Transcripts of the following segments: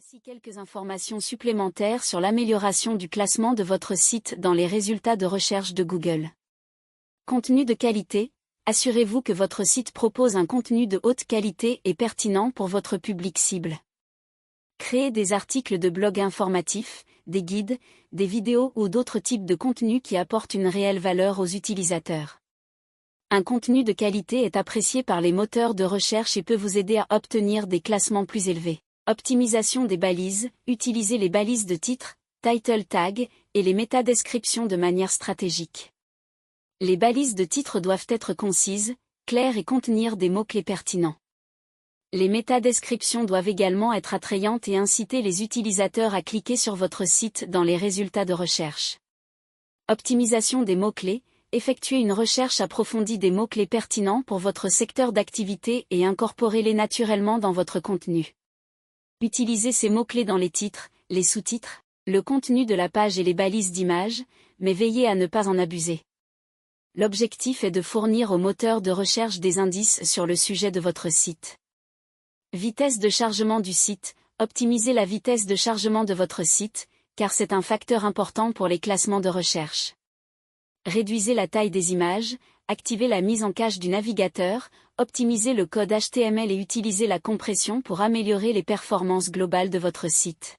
Voici quelques informations supplémentaires sur l'amélioration du classement de votre site dans les résultats de recherche de Google. Contenu de qualité. Assurez-vous que votre site propose un contenu de haute qualité et pertinent pour votre public cible. Créez des articles de blog informatifs, des guides, des vidéos ou d'autres types de contenus qui apportent une réelle valeur aux utilisateurs. Un contenu de qualité est apprécié par les moteurs de recherche et peut vous aider à obtenir des classements plus élevés. Optimisation des balises. Utilisez les balises de titre, title tag, et les métadescriptions de manière stratégique. Les balises de titre doivent être concises, claires et contenir des mots-clés pertinents. Les métadescriptions doivent également être attrayantes et inciter les utilisateurs à cliquer sur votre site dans les résultats de recherche. Optimisation des mots-clés. Effectuez une recherche approfondie des mots-clés pertinents pour votre secteur d'activité et incorporez-les naturellement dans votre contenu. Utilisez ces mots-clés dans les titres, les sous-titres, le contenu de la page et les balises d'images, mais veillez à ne pas en abuser. L'objectif est de fournir au moteur de recherche des indices sur le sujet de votre site. Vitesse de chargement du site. Optimisez la vitesse de chargement de votre site, car c'est un facteur important pour les classements de recherche. Réduisez la taille des images, activez la mise en cache du navigateur, optimisez le code HTML et utilisez la compression pour améliorer les performances globales de votre site.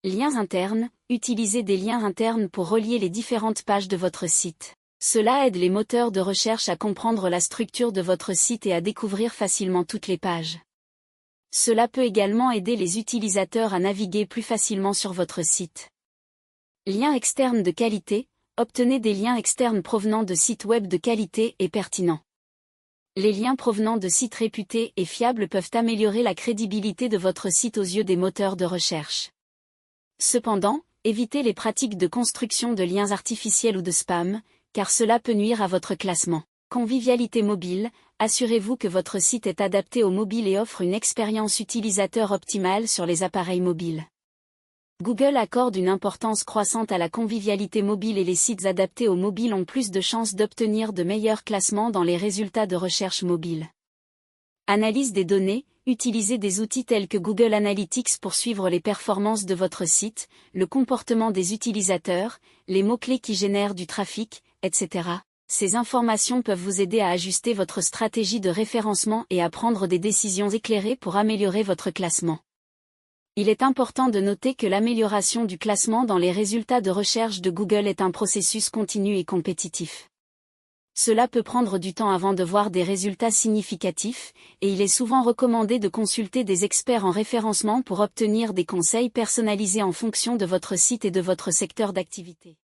Liens internes. Utilisez des liens internes pour relier les différentes pages de votre site. Cela aide les moteurs de recherche à comprendre la structure de votre site et à découvrir facilement toutes les pages. Cela peut également aider les utilisateurs à naviguer plus facilement sur votre site. Liens externes de qualité. Obtenez des liens externes provenant de sites web de qualité et pertinents. Les liens provenant de sites réputés et fiables peuvent améliorer la crédibilité de votre site aux yeux des moteurs de recherche. Cependant, évitez les pratiques de construction de liens artificiels ou de spam, car cela peut nuire à votre classement. Convivialité mobile. Assurez-vous que votre site est adapté au mobile et offre une expérience utilisateur optimale sur les appareils mobiles. Google accorde une importance croissante à la convivialité mobile et les sites adaptés au mobile ont plus de chances d'obtenir de meilleurs classements dans les résultats de recherche mobile. Analyse des données. Utilisez des outils tels que Google Analytics pour suivre les performances de votre site, le comportement des utilisateurs, les mots-clés qui génèrent du trafic, etc. Ces informations peuvent vous aider à ajuster votre stratégie de référencement et à prendre des décisions éclairées pour améliorer votre classement. Il est important de noter que l'amélioration du classement dans les résultats de recherche de Google est un processus continu et compétitif. Cela peut prendre du temps avant de voir des résultats significatifs, et il est souvent recommandé de consulter des experts en référencement pour obtenir des conseils personnalisés en fonction de votre site et de votre secteur d'activité.